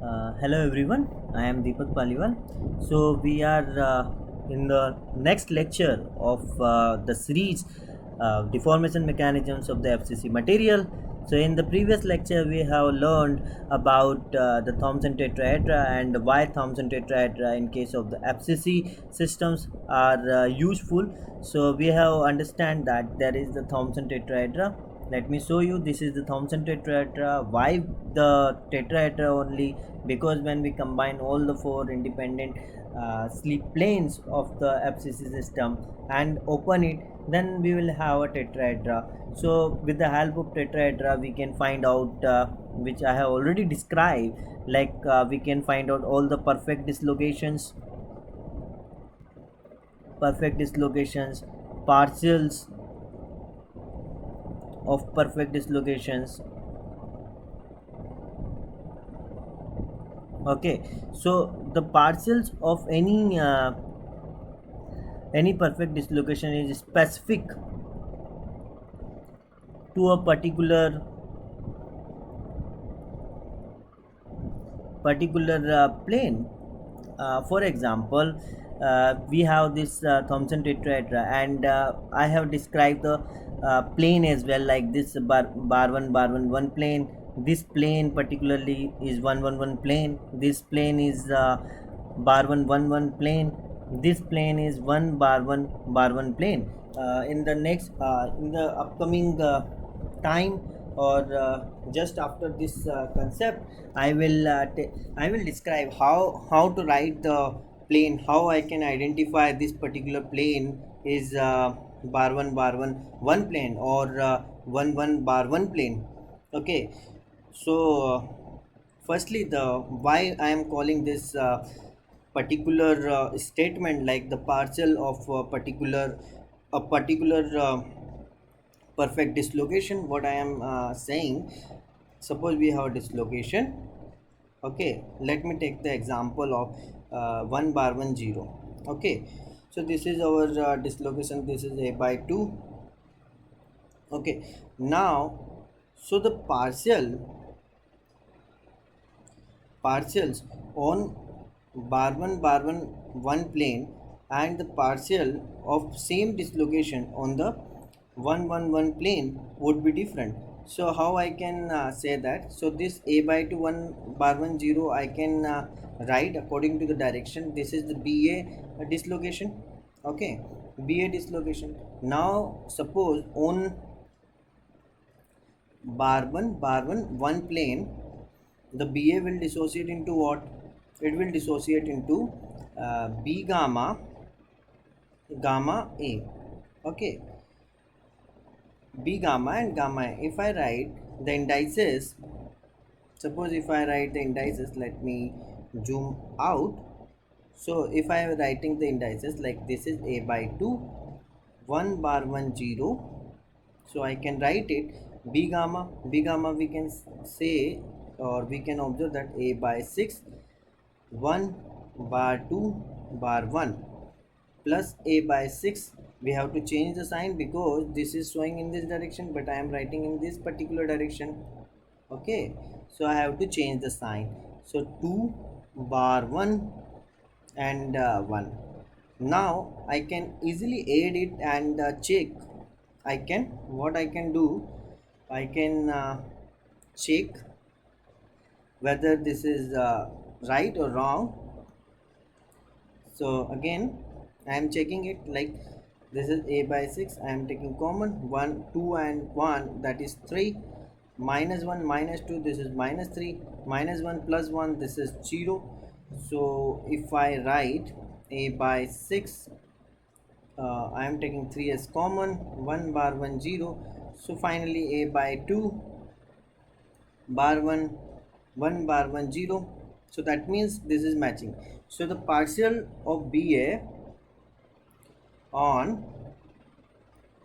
Hello everyone, I am Deepak Paliwal. So we are in the next lecture of the series deformation mechanisms of the FCC material. So in the previous lecture we have learned about the Thompson tetrahedra and why Thompson tetrahedra in case of the FCC systems are useful. So we have understand that there is the Thompson tetrahedra. Let me show you. This is the Thompson tetrahedra. Why the tetrahedra only? Because when we combine all the four independent sleep planes of the FCC system and open it, then we will have a tetrahedra. So with the help of tetrahedra we can find out, which I have already described, like we can find out all the perfect dislocations, partials of perfect dislocations. Okay, so the partials of any perfect dislocation is specific to a particular plane. For example, we have this Thomson tetrahedra, and I have described the plane as well, like this bar 1 plane. This plane particularly is 111 plane. This plane is bar 1 plane. This plane is 1 bar 1 plane. In the upcoming time, or just after this concept, I will describe how to write the plane, how I can identify this particular plane is bar 1 plane, or 1 bar 1 plane. Okay, so firstly, the why I am calling this particular statement like the partial of a particular perfect dislocation. What I am saying, suppose we have a dislocation. Okay, let me take the example of 1 bar 1 0. Okay, so this is our dislocation. This is a by 2. Okay, now, so the partials on bar 1 plane and the partial of same dislocation on the 1 plane would be different. So how I can say that? So this a by 2 1 bar 1 0 I can write according to the direction. This is the BA dislocation. Okay, BA dislocation. Now suppose on bar 1 plane, the BA will dissociate into what? It will dissociate into B gamma A. Okay, B gamma and gamma A. If I write the indices, suppose if I write the indices, let me zoom out. So if I am writing the indices like this is A by 2 1 bar 1 0, so I can write it b gamma we can say, or we can observe that A by 6 1 bar 2 bar 1 plus A by 6. We have to change the sign because this is showing in this direction, but I am writing in this particular direction. Okay, so I have to change the sign. So 2 bar 1 and 1. Now I can easily add it and check. What I can do, I can check whether this is right or wrong. So again I am checking it, like this is A by 6. I am taking common 1 2 and 1, that is 3, minus 1 minus 2, this is minus 3, minus 1 plus 1, this is 0. So if I write A by 6, I am taking 3 as common, 1 bar 1 0. So finally A by 2 bar 1 1 bar 1 0. So that means this is matching. So the partial of BA on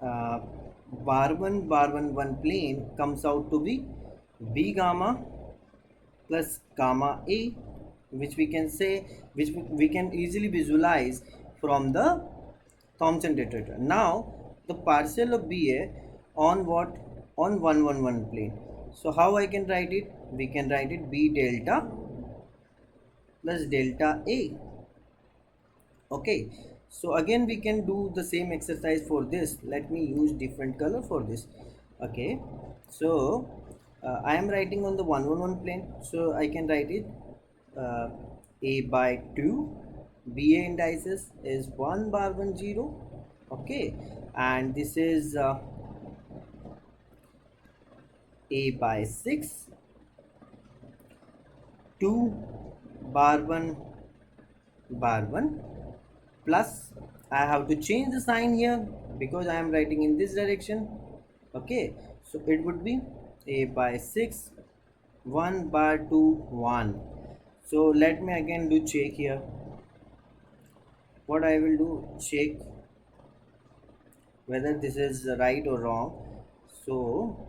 uh, bar 1 plane comes out to be B gamma plus gamma A, which we can say, we can easily visualize from the Thompson tetrahedra. Now the partial of BA on what? On 1 plane. So how I can write it? We can write it B delta plus delta A. Okay, so again we can do the same exercise for this. Let me use different color for this. Okay, so I am writing on the 111 plane, so I can write it uh, a by 2, ba indices is 1 bar 1 0. Okay, and this is a by 6, 2 bar 1 bar 1 plus, I have to change the sign here because I am writing in this direction. Okay, so it would be a by 6, 1 bar 2 1. So let me again do check here. What I will do, check whether this is right or wrong. So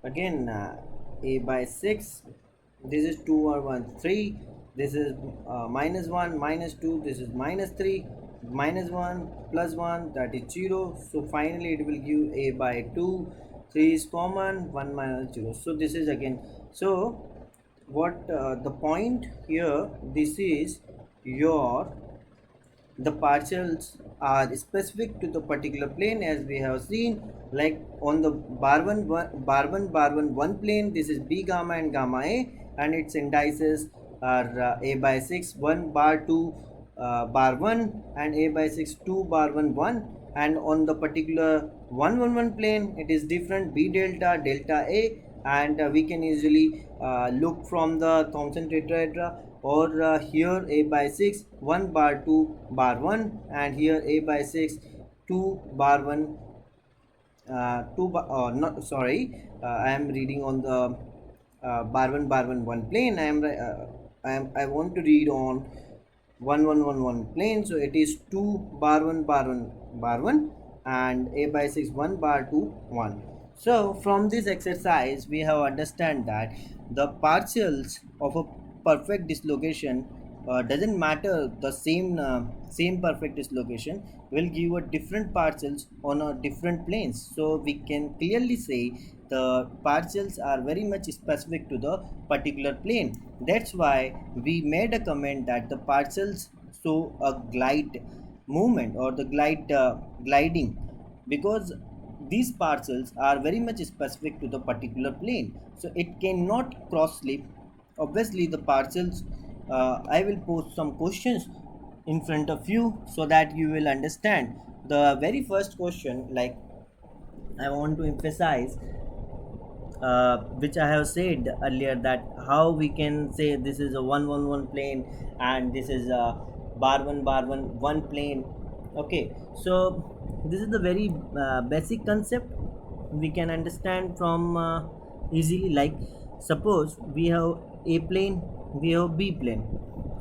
again a by 6, this is 2 or 1 3, this is minus 1 minus 2, this is minus 3 minus 1 plus 1, that is 0. So finally it will give a by 2, 3 is common, 1 minus 0. So this is again, so what the point here, this is your, the partials are specific to the particular plane, as we have seen, like on the bar 1 plane, this is b gamma and gamma a, and its indices are a by 6 1 bar 2 bar 1, and a by 6 2 bar 1 1. And on the particular 111 plane, it is different, b delta delta a. And we can easily look from the Thompson tetrahedra, or here a by 6 1 bar 2 bar 1, and here a by 6 2 bar 1 2 bar, not sorry, I am reading on the bar 1 1 plane. I want to read on 1111 plane, so it is 2 bar 1 bar 1 bar 1, and a by 6 1 bar 2 1. So from this exercise we have understand that the partials of a perfect dislocation doesn't matter, the same perfect dislocation will give a different partials on a different planes. So we can clearly say the partials are very much specific to the particular plane. That's why we made a comment that the partials show a glide movement, or the gliding, because these parcels are very much specific to the particular plane, so it cannot cross slip. Obviously the parcels, I will post some questions in front of you so that you will understand. The very first question, like, I want to emphasize, which I have said earlier, that how we can say this is a 111 plane and this is a bar 1 plane. Okay, so this is the very basic concept we can understand from easily. Like, suppose we have a plane, we have b plane.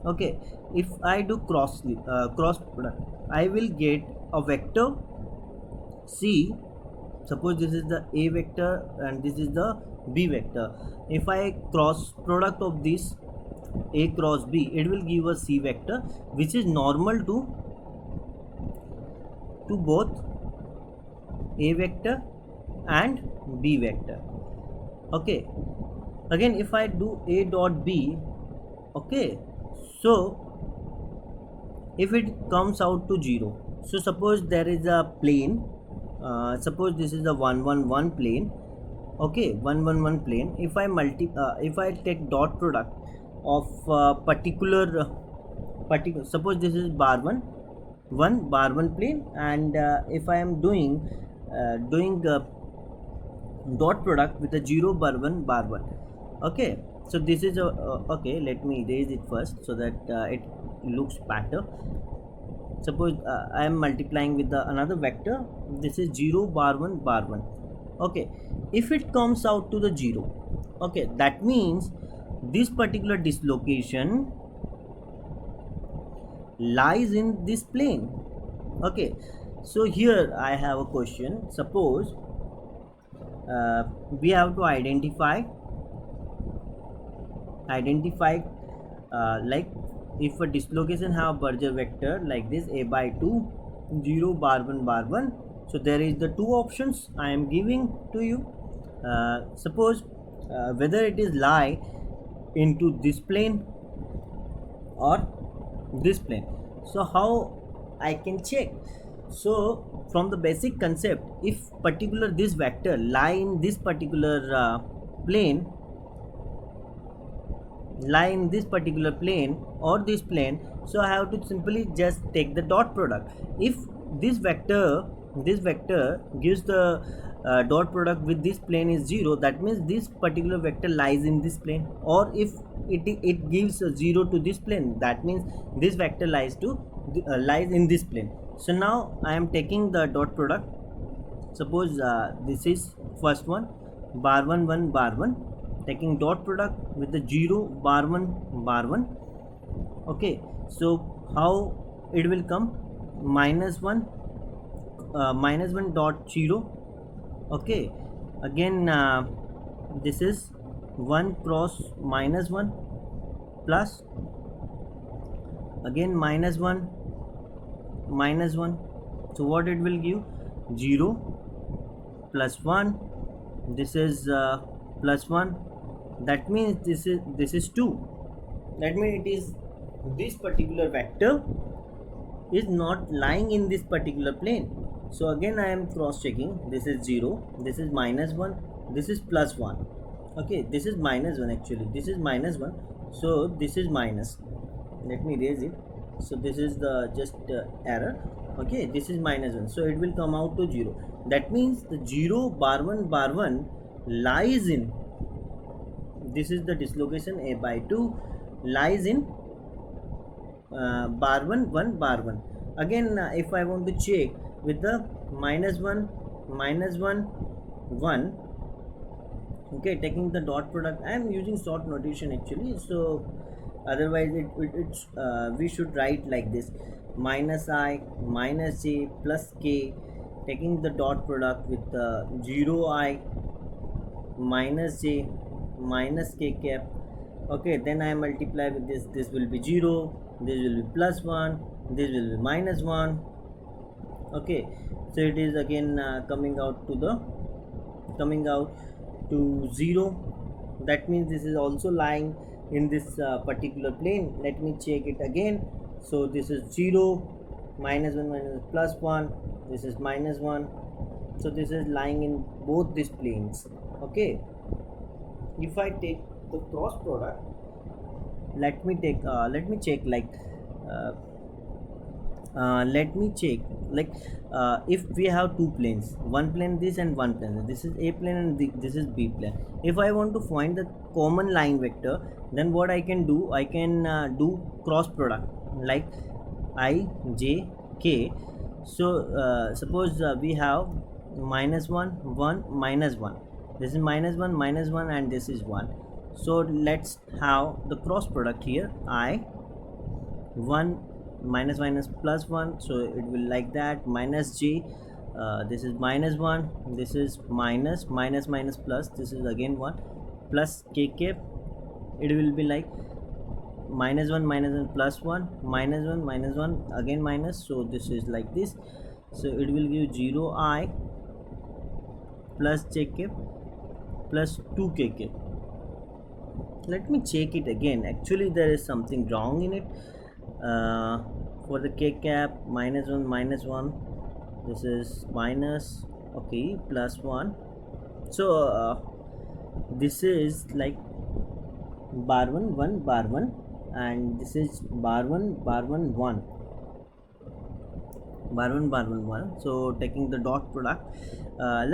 Okay, if I do cross product, I will get a vector c. Suppose this is the a vector and this is the b vector. If I cross product of this a cross b, it will give a c vector, which is normal to both a vector and b vector. Okay, again if I do a dot b, okay, so if it comes out to 0, so suppose there is a plane, suppose this is a 111 plane. Okay, 111 plane, if I take dot product of particular, suppose this is bar 1 bar 1 plane, and if I am doing dot product with a 0 bar 1 bar 1. Okay, so this is a okay, let me erase it first so that it looks better. Suppose I am multiplying with another vector, this is 0 bar 1 bar 1. Okay, if it comes out to the 0, okay, that means this particular dislocation lies in this plane. Okay, so here I have a question. Suppose we have to identify like, if a dislocation have Berger vector like this, a by 2 0 bar 1 bar 1. So there is the two options I am giving to you. Suppose whether it is lie into this plane or this plane. So how I can check? So from the basic concept, if particular this vector lie in this particular plane, lie in this particular plane or this plane, so I have to simply just take the dot product. If this vector gives the dot product with this plane is 0, that means this particular vector lies in this plane. Or if it gives a 0 to this plane, that means this vector lies in this plane. So now I am taking the dot product. Suppose this is first one, bar 1 1 bar 1, taking dot product with the 0 bar 1 bar 1. Okay, so how it will come? -1 dot 0. Okay, again this is 1 cross -1 plus, again -1 -1. So what it will give? 0 plus 1. This is plus 1. That means this is 2. That means it is this particular vector is not lying in this particular plane. So again I am cross checking. This is 0, this is -1, this is plus 1. Okay, this is -1 actually, this is -1, so this is minus. Let me erase it. So this is the just error. Okay, this is -1, so it will come out to 0. That means the 0 bar 1 bar 1 lies in, this is the dislocation a by 2, lies in bar 1 1 bar 1. Again if I want to check with the -1 -1 1. Okay, taking the dot product, I am using short notation actually, so otherwise it's we should write like this: minus I minus j plus k, taking the dot product with 0 I minus j minus k cap. Okay, then I multiply with this will be 0, this will be plus 1, this will be -1. Okay, so it is again coming out to 0. That means this is also lying in this particular plane. Let me check it again. So this is 0, -1 minus plus 1, this is -1. So this is lying in both these planes. Okay, if I take the cross product, let me check like let me check like if we have two planes, one plane this and one plane this is a plane and this is b plane. If I want to find the common line vector, then what I can do, I can do cross product like I j k. So suppose we have -1 1 -1, this is -1 -1 and this is 1. So let's have the cross product here. I 1 minus minus plus 1, so it will like that. Minus j, this is -1, this is minus minus plus, this is again 1 plus k cap. It will be like -1 plus 1 -1 again minus, so this is like this. So it will give 0 I plus j cap plus 2 k cap. Let me check it again. Actually there is something wrong in it. For the k cap, -1 this is minus, okay, plus 1. So this is like bar 1 1 bar 1 and this is bar 1 bar 1 1 bar 1 bar 1 1. So taking the dot product,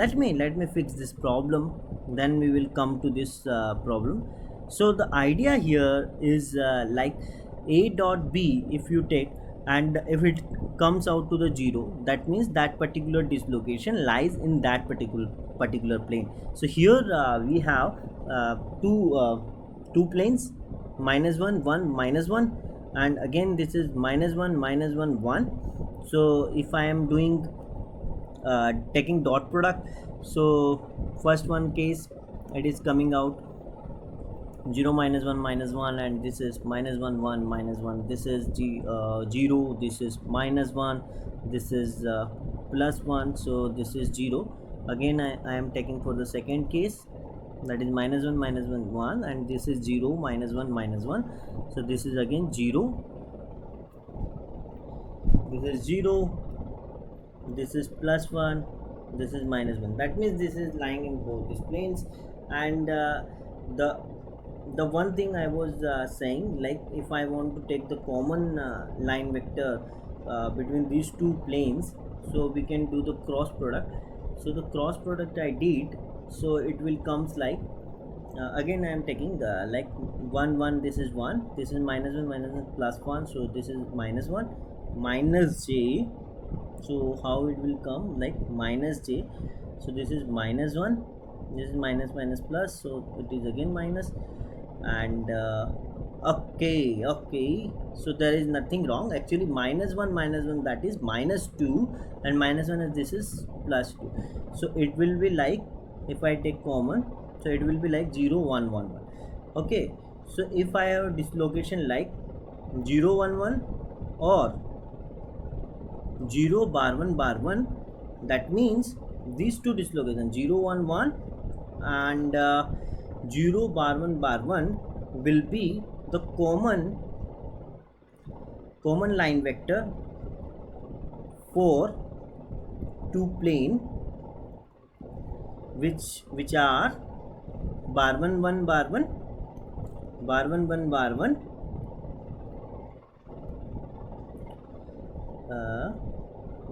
let me fix this problem, then we will come to this problem. So the idea here is like a dot b, if you take and if it comes out to the 0, that means that particular dislocation lies in that particular plane. So here we have two planes, -1 1 -1, and again this is -1 -1 1. So if I am doing taking dot product, so first one case it is coming out 0 -1 -1 and this is -1 1 -1, this is 0, this is -1, this is plus 1, so this is 0. Again I am taking for the second case. that is minus 1 1, and this is 0 minus 1, so this is again 0, this is 0, this is plus 1, this is minus 1. That means this is lying in both these planes. And the the one thing I was saying, like if I want to take the common line vector between these two planes, so we can do the cross product. So the cross product I did, so it will comes like again I am taking like 1 1, this is 1, this is minus 1 plus 1, so this is minus 1 minus j. So how it will come, like minus j, so this is minus 1, this is minus plus, so it is again minus. And okay, so there is nothing wrong actually. Minus 1 that is minus 2, and minus 1 is this is plus 2, so it will be like, if I take common, so it will be like 0 1 1 1. Okay, so if I have dislocation like 0 1 1 or 0 bar 1 bar 1, that means these two dislocations 0 1 1 and 0 bar 1 bar 1 will be the common line vector for two plane which are bar 1 1 bar 1 bar 1 1 bar 1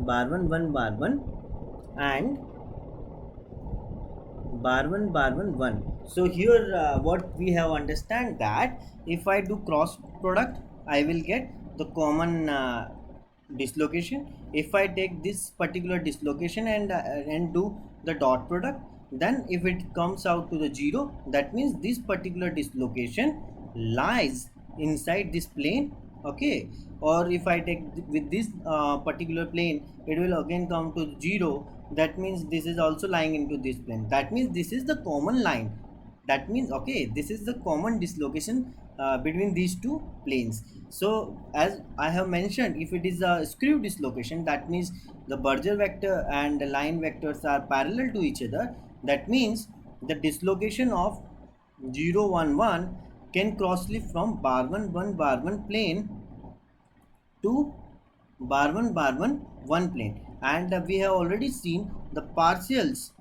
bar 1 1 bar 1 and bar 1 bar 1 1. So here what we have understand that if I do cross product, I will get the common dislocation. If I take this particular dislocation and do the dot product, then if it comes out to the 0, that means this particular dislocation lies inside this plane. Okay, or if I take with this particular plane, it will again come to 0, that means this is also lying into this plane, that means this is the common line. That means okay, this is the common dislocation between these two planes. So as I have mentioned, if it is a screw dislocation, that means the Berger vector and the line vectors are parallel to each other. That means the dislocation of 0 1 1 can crossly from bar 1 1 bar 1 plane to bar 1 bar 1 1 plane. And we have already seen the partials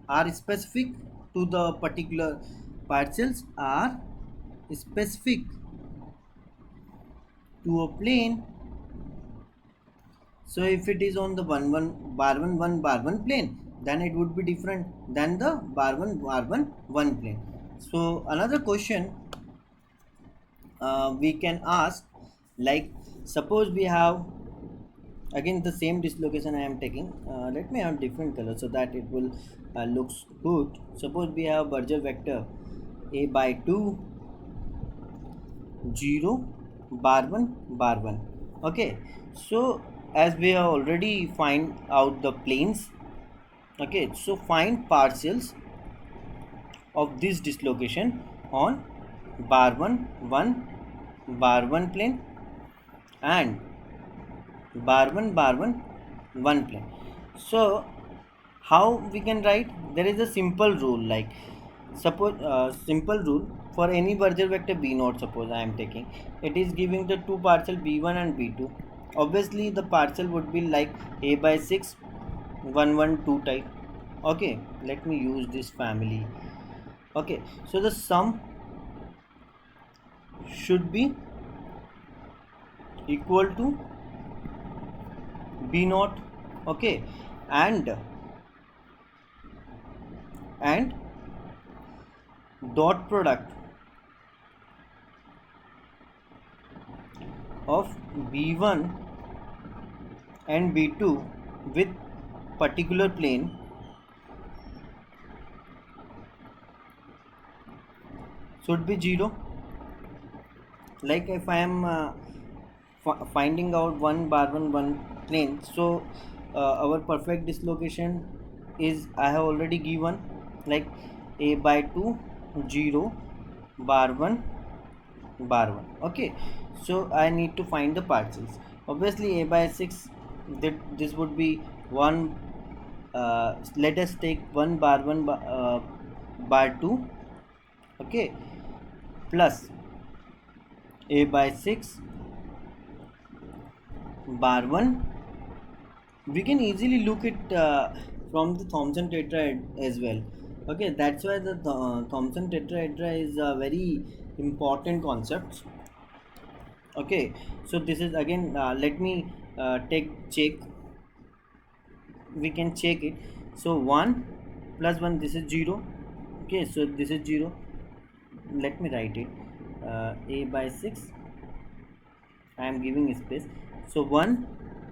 are specific to the particular, partials are specific to a plane. So if it is on the 1 1 bar 1 1 bar 1 plane, then it would be different than the bar 1 bar 1 1 plane. So another question we can ask, like suppose we have again the same dislocation I am taking, let me have different color so that it will looks good. Suppose we have Berger vector a by 2 0 bar 1 bar 1. Okay, so as we have already find out the planes, okay, so find partials of this dislocation on bar 1 1 bar 1 plane and bar 1 bar 1 1 plane. So how we can write? There is a simple rule, like suppose simple rule for any Berger vector b naught, suppose I am taking, it is giving the two partial b1 and b2. Obviously the partial would be like a by 6 1 1 2 type. Okay, let me use this family. Okay, so the sum should be equal to b naught. Okay, and dot product of b1 and b2 with particular plane should be 0. Like if I am finding out 1 bar 1 1 plane, so our perfect dislocation is I have already given, like a by 2 0 bar 1 bar 1. Okay, so I need to find the partials. Obviously a by 6, that this would be 1, let us take 1 bar 1 bar 2, okay, plus a by 6 bar 1. We can easily look it from the Thompson tetrahedra as well. Okay, that's why the Thompson tetrahedra is a very important concept. Okay, so this is again, let me take check. We can check it. So 1 plus 1, this is 0. Okay, so this is 0. Let me write it, a by 6. I am giving space. So 1,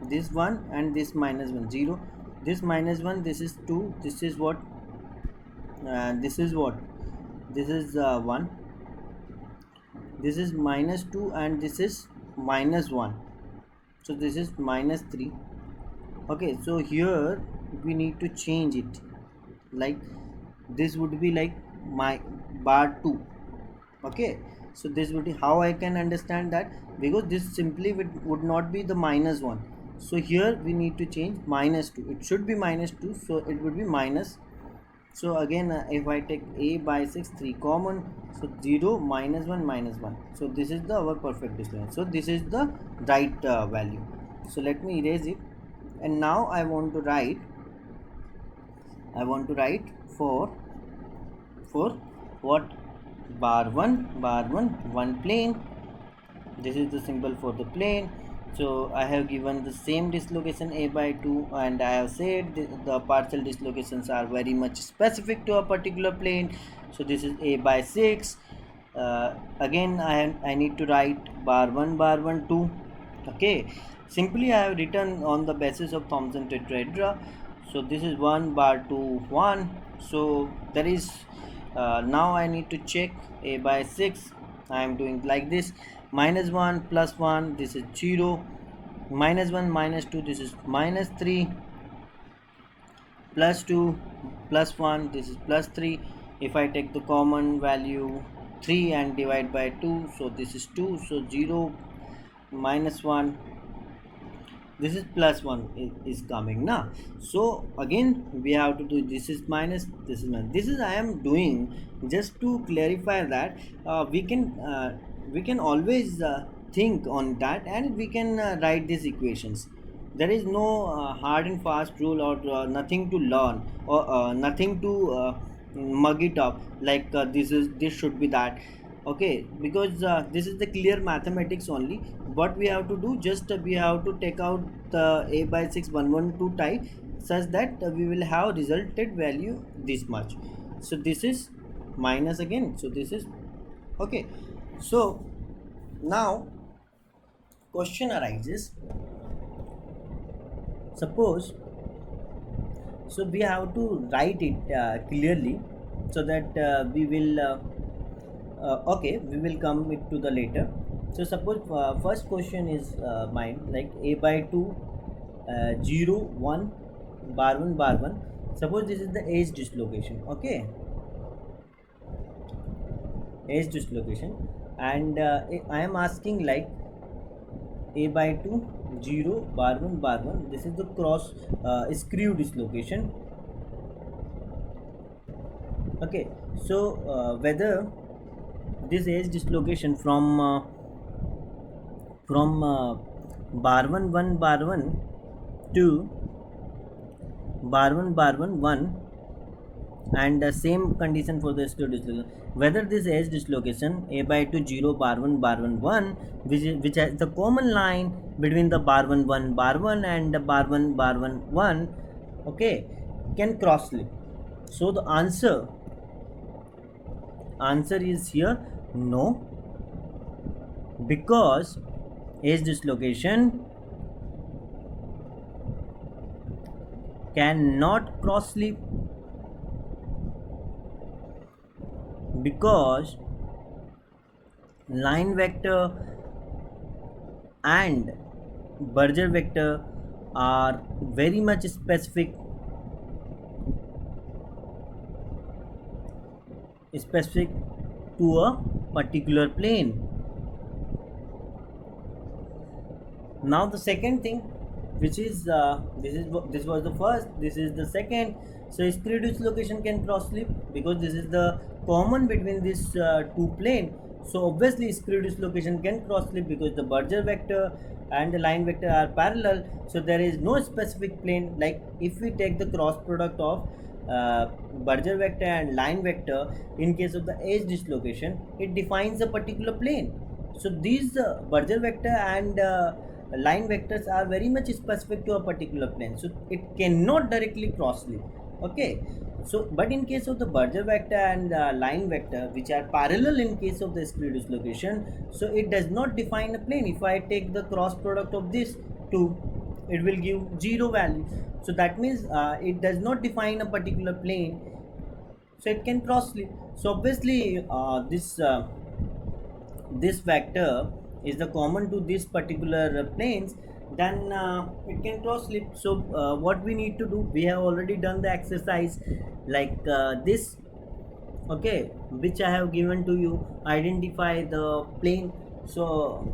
this 1, and this minus 1, 0. This minus 1, this is 2. This is what? This is what? This is 1. This is minus 2, and this is minus 1. So this is minus 3. Okay, so here we need to change it. Like this would be like my bar 2. Okay, so this would be how I can understand that, because this simply would not be the minus 1. So here we need to change minus 2. It should be minus 2, so it would be minus. So again, if I take a by 6, 3 common, so 0 minus 1 minus 1. So this is the our perfect distance. So this is the right value. So let me erase it, and now I want to write for what? Bar 1, bar 1, 1 plane. This is the symbol for the plane. So I have given the same dislocation a by 2, and I have said the partial dislocations are very much specific to a particular plane. So this is a by 6. Again, I need to write bar 1, bar 1, 2. Okay, simply I have written on the basis of Thompson tetrahedra. So this is 1 bar 2, 1. So there is now I need to check a by 6. I am doing like this: minus 1 plus 1, this is 0, minus 1 minus 2, this is minus 3, plus 2 plus 1, this is plus 3. If I take the common value 3 and divide by 2, so this is 2. So 0 minus 1, this is plus 1 is coming now. So again we have to do, this is minus, this is minus. This is I am doing just to clarify that we can always think on that, and we can write these equations. There is no hard and fast rule, or nothing to learn, or nothing to mug it up like this should be that. Okay, because this is the clear mathematics only. What we have to do, just we have to take out the a by 6 112 type, such that we will have resulted value this much. So this is minus again, so this is okay. So now question arises, suppose, so we have to write it clearly, so that we will okay, we will come it to the later. So suppose first question is mine, like a by 2, 0 1 bar 1 bar 1. Suppose this is the edge dislocation. Okay, edge dislocation, and I am asking like a by 2, 0 bar 1 bar 1. This is the cross screw dislocation. Okay, so whether this edge dislocation from bar 1 1 bar 1 to bar 1 bar 1 1, and the same condition for the screw dislocation, whether this edge dislocation a by 2, 0 bar 1 bar 1 1, which has the common line between the bar 1 1 bar 1 and the bar 1 bar 1 1, okay, can cross slip. So the answer is here no, because edge dislocation cannot cross slip, because line vector and Berger vector are very much specific to a particular plane. Now the second thing, which is this was the first, this is the second. So screw dislocation can cross slip because this is the common between these two plane. So obviously screw dislocation can cross slip because the Berger vector and the line vector are parallel. So there is no specific plane. Like if we take the cross product of Berger vector and line vector, in case of the edge dislocation, it defines a particular plane. So these Berger vector and line vectors are very much specific to a particular plane, so it cannot directly cross slip. Okay, so but in case of the Berger vector and line vector, which are parallel in case of the screw dislocation, so it does not define a plane. If I take the cross product of this two, it will give zero value. So that means it does not define a particular plane, so it can cross slip. So obviously this vector is the common to this particular planes, then it can cross slip. So what we need to do, we have already done the exercise like this. Okay, which I have given to you, identify the plane. So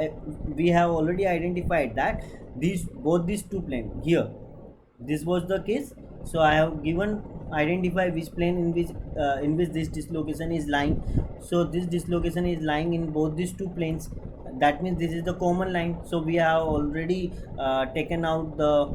uh, we have already identified that these both these two plane here, this was the case. So I have given, identify which plane in which this dislocation is lying. So this dislocation is lying in both these two planes, that means this is the common line. So we have already taken out the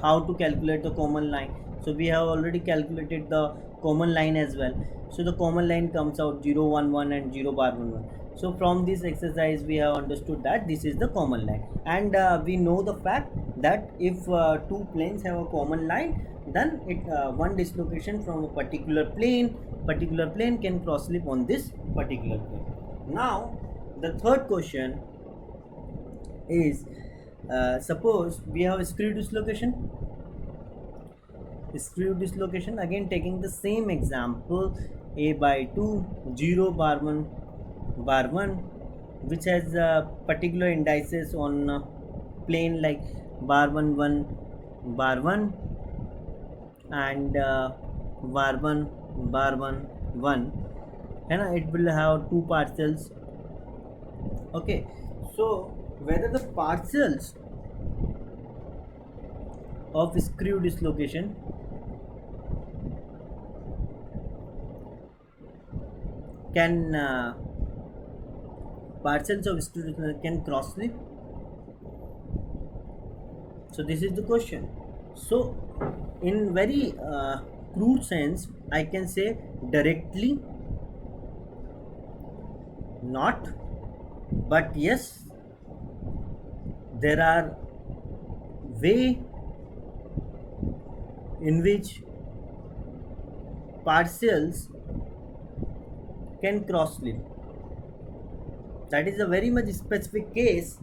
how to calculate the common line. So we have already calculated the common line as well. So the common line comes out 0 1 1 and 0 bar 1 1. So from this exercise we have understood that this is the common line, and we know the fact that if two planes have a common line, then it one dislocation from a particular plane can cross slip on this particular plane. Now the third question is, suppose we have a screw dislocation, again taking the same example, a by 2 0 bar 1 bar 1, which has particular indices on plane like bar 1 1 bar 1 and bar 1 bar 1 1, and it will have two parcels. Okay, so whether the parcels of screw dislocation can parcels of screw dislocation can cross slip. So this is the question. So in very crude sense, I can say directly not, but yes, there are way in which parcels can cross slip. That is a very much specific case.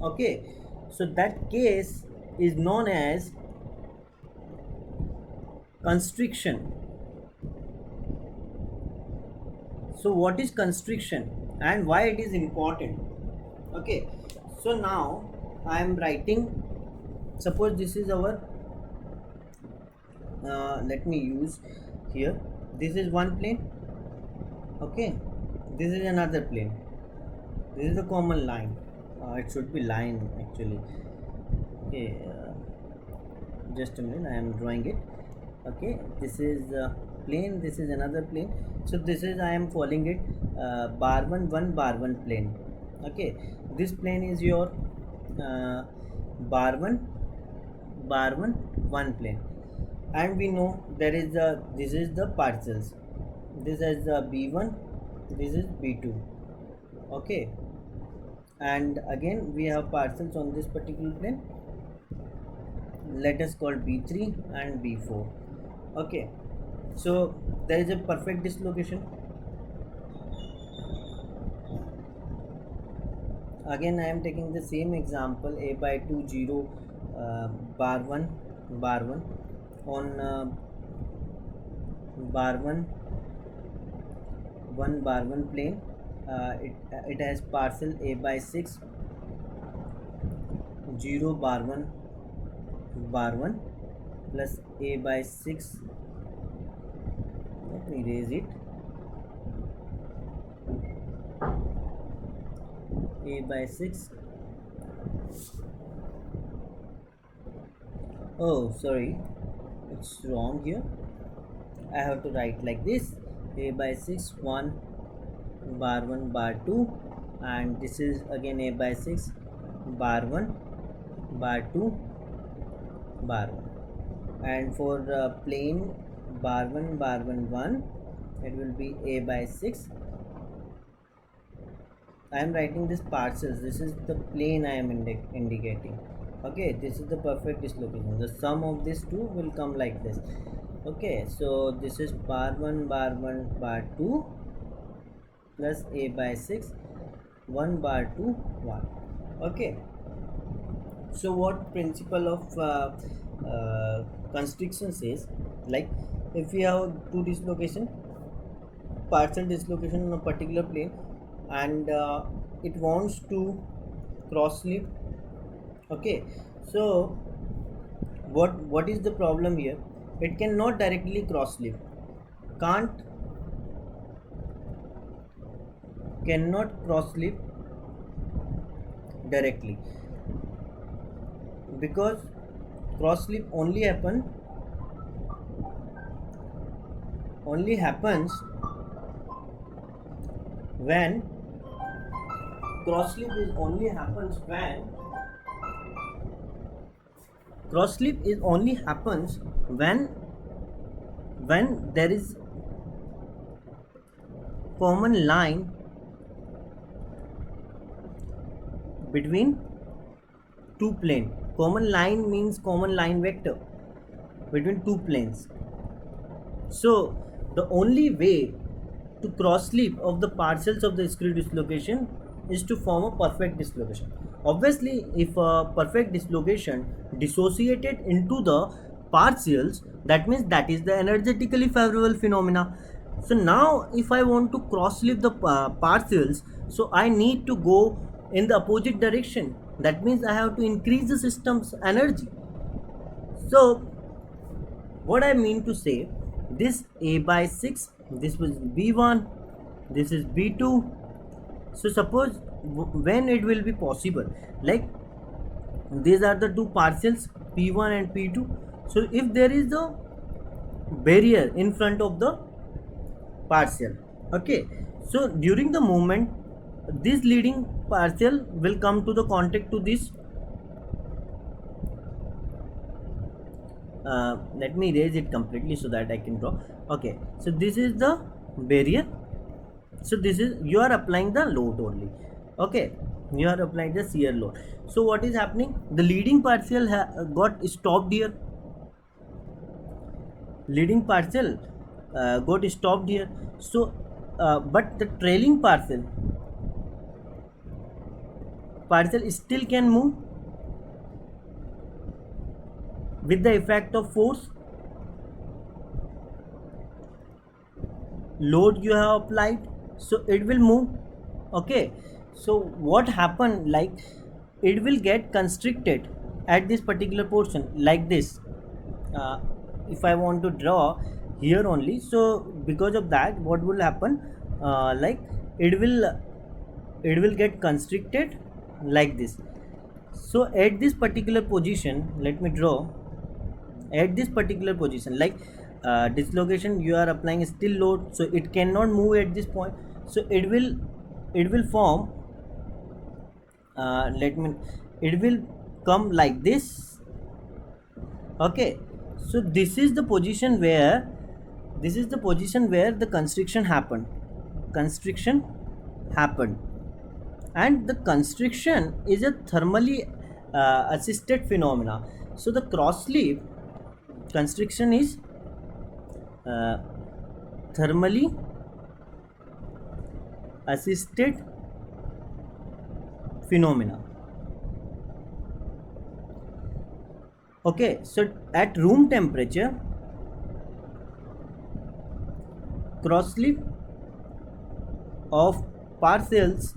Okay, so that case is known as constriction. So what is constriction and why it is important? Okay, so now I am writing, suppose this is our let me use here, this is one plane. Okay, this is another plane, this is the common line. It should be line actually. Okay, just a minute, I am drawing it. Okay, this is plane, this is another plane. So this is, I am calling it bar 1 1 bar 1 plane. Okay, this plane is your bar 1 bar 1 1 plane, and we know there is this is the parcels, this is b1, this is b2. Okay, and again we have parcels on this particular plane, let us call b3 and b4. Okay, so there is a perfect dislocation. Again I am taking the same example, a by 2 0 bar 1 bar 1 on bar 1 1 bar 1 plane. It has parcel a by 6 0 bar 1 bar 1 plus a by 6, let me erase it, a by 6, oh sorry, it's wrong here. I have to write like this: a by 6 1 bar 1 bar 2, and this is again a by 6 bar 1 bar 2 bar 1. And for plane bar 1 bar 1 1, it will be a by 6. I am writing this parcels. This is the plane I am indicating. Okay, this is the perfect dislocation. The sum of these two will come like this. Okay, so this is bar 1 bar 1 bar 2 plus a by 6 1 bar 2 1. Okay, so what principle of constriction says, like if we have two dislocation, partial dislocation on a particular plane, and it wants to cross slip. Okay, so what is the problem here? It cannot directly cross slip, can't cannot cross slip directly, because cross slip only happens when cross slip is only happens when there is common line between two plane. Common line means common line vector between two planes. So the only way to cross slip of the partials of the screw dislocation is to form a perfect dislocation. Obviously, if a perfect dislocation dissociated into the partials, that means that is the energetically favorable phenomena. So now if I want to cross slip the partials, so I need to go in the opposite direction. That means I have to increase the system's energy. So what I mean to say, this a by 6, this was b1, this is b2. So suppose when it will be possible, like these are the two partials p1 and p2. So if there is a barrier in front of the partial, okay, so during the movement this leading partial will come to the contact to this. Let me erase it completely so that I can draw. Okay, so this is the barrier. So this is, you are applying the load only. Okay, you are applying the shear load. So what is happening? The leading partial got stopped here. Leading partial got stopped here. So but the trailing partial still can move with the effect of force load you have applied, so it will move. Okay, so what happened, like it will get constricted at this particular portion like this. If I want to draw here only, so because of that what will happen, like it will get constricted like this. So at this particular position, let me draw. At this particular position, like dislocation, you are applying still load, so it cannot move at this point. So it will form, it will come like this. Okay, so this is the position where the constriction happened, and the constriction is a thermally assisted phenomena. So the cross slip constriction is thermally assisted phenomena. Okay, so at room temperature, cross slip of partials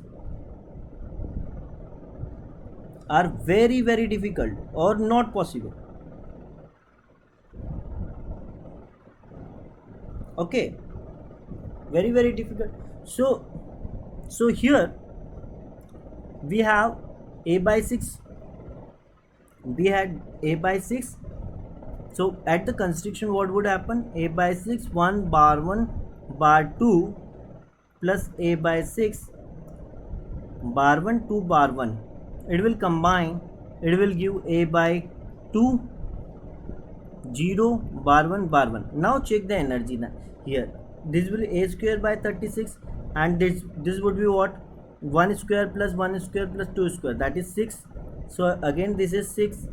are very very difficult or not possible. Okay, very very difficult. So here we have a by 6, we had a by 6 So at the constriction, what would happen? A by 6 1 bar 1 bar 2 plus a by 6 bar 1 2 bar 1, it will combine, it will give a by 2 0 bar 1 bar 1. Now check the energy now. Here this will be a square by 36, and this would be what? 1 square plus 1 square plus 2 square, that is 6. So again this is 6,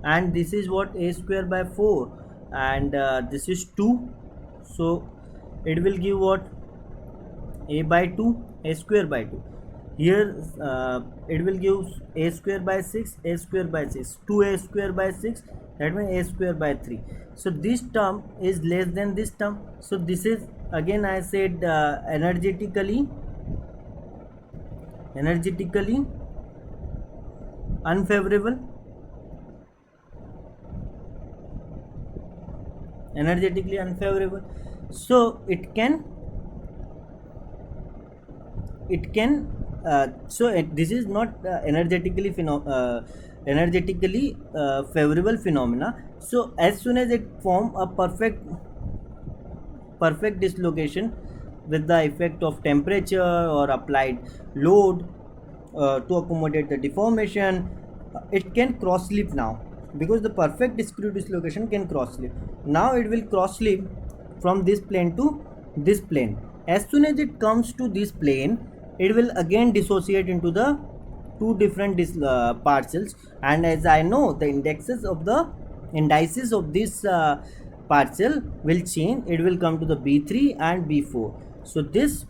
and this is what? A square by 4, and this is 2. So it will give what? A by 2, a square by 2. Here it will give a square by 6, a square by 6, 2a square by 6, that means a square by 3. So this term is less than this term. So this is, again I said, energetically unfavorable, energetically unfavorable. So it can this is not energetically favorable phenomena. So as soon as it form a perfect dislocation with the effect of temperature or applied load to accommodate the deformation, it can cross slip now, because the perfect discrete dislocation can cross slip. Now it will cross slip from this plane to this plane. As soon as it comes to this plane, it will again dissociate into the two different parcels, and as I know, the indices of this parcel will change. It will come to the B3 and B4. So this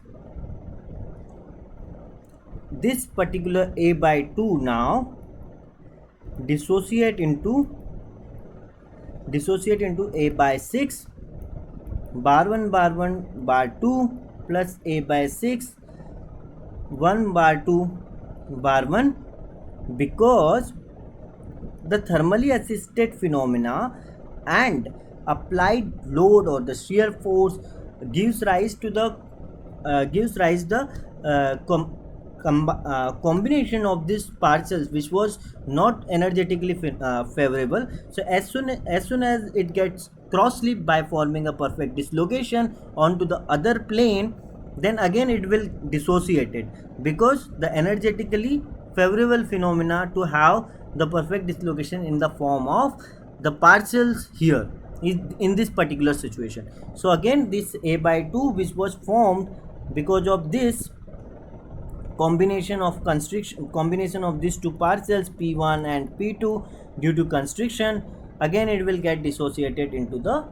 particular A by 2 now dissociate into A by 6 bar 1 bar 2 plus A by 6 1 bar 2 bar 1, because the thermally assisted phenomena and applied load or the shear force gives rise the combination of these parcels, which was not energetically favorable. So as soon as it gets cross slip by forming a perfect dislocation onto the other plane, then again it will dissociate it, because the energetically favorable phenomena to have the perfect dislocation in the form of the parcels here is in this particular situation. So again this A by 2, which was formed because of this combination of these two parcels P1 and P2 due to constriction, again it will get dissociated into the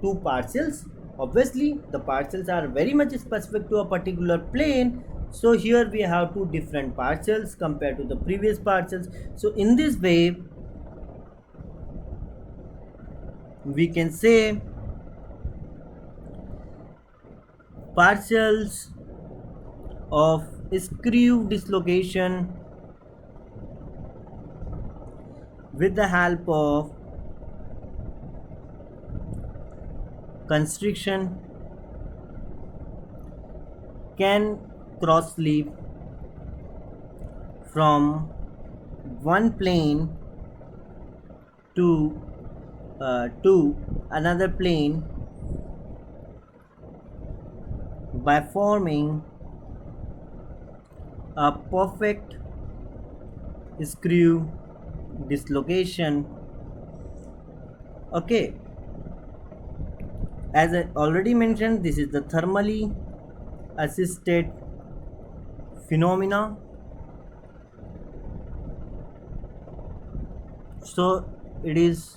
two parcels. Obviously the parcels are very much specific to a particular plane, so here we have two different parcels compared to the previous parcels. So in this way we can say parcels of screw dislocation with the help of constriction can cross slip from one plane to another plane by forming a perfect screw dislocation. Okay, as I already mentioned, this is the thermally assisted phenomena. So it is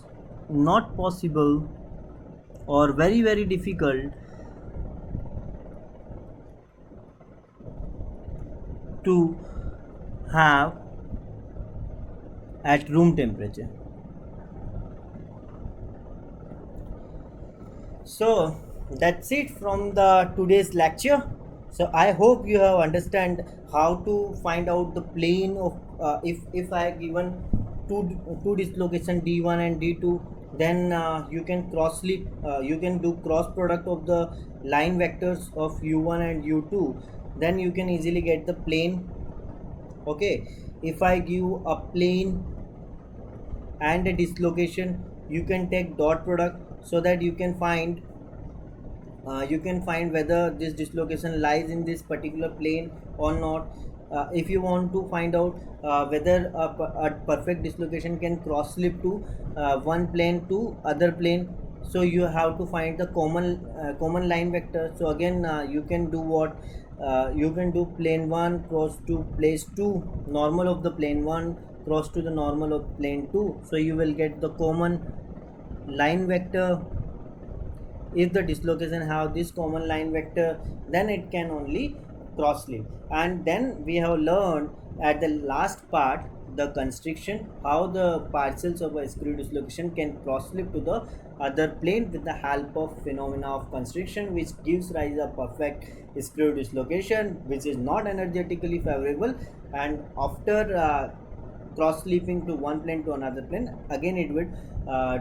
not possible or very difficult to have at room temperature. So that's it from the today's lecture. So I hope you have understand how to find out the plane of if I given two dislocation D1 and D2, then you can you can do cross product of the line vectors of U1 and U2, then you can easily get the plane. Okay, if I give a plane and a dislocation, you can take dot product so that you can find whether this dislocation lies in this particular plane or not. If you want to find out whether a perfect dislocation can cross slip to one plane to other plane, so you have to find the common line vector. So again, you can do what, you can do plane 1 cross to place 2, normal of the plane 1 cross to the normal of plane 2, so you will get the common line vector. If the dislocation have this common line vector, then it can only cross link. And then we have learned at the last part the constriction, how the parcels of a screw dislocation can cross slip to the other plane with the help of phenomena of constriction, which gives rise a perfect screw dislocation which is not energetically favorable. And after cross sleeping to one plane to another plane, again it would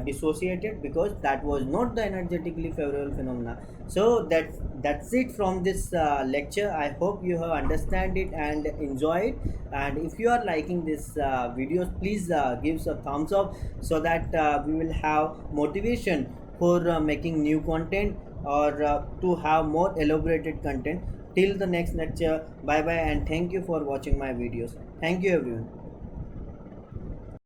dissociate it, because that was not the energetically favorable phenomena. So that's it from this lecture. I hope you have understand it and enjoy it. And if you are liking this videos, please give us a thumbs up, so that we will have motivation for making new content, or to have more elaborated content. Till the next lecture, bye bye, and thank you for watching my videos. Thank you everyone.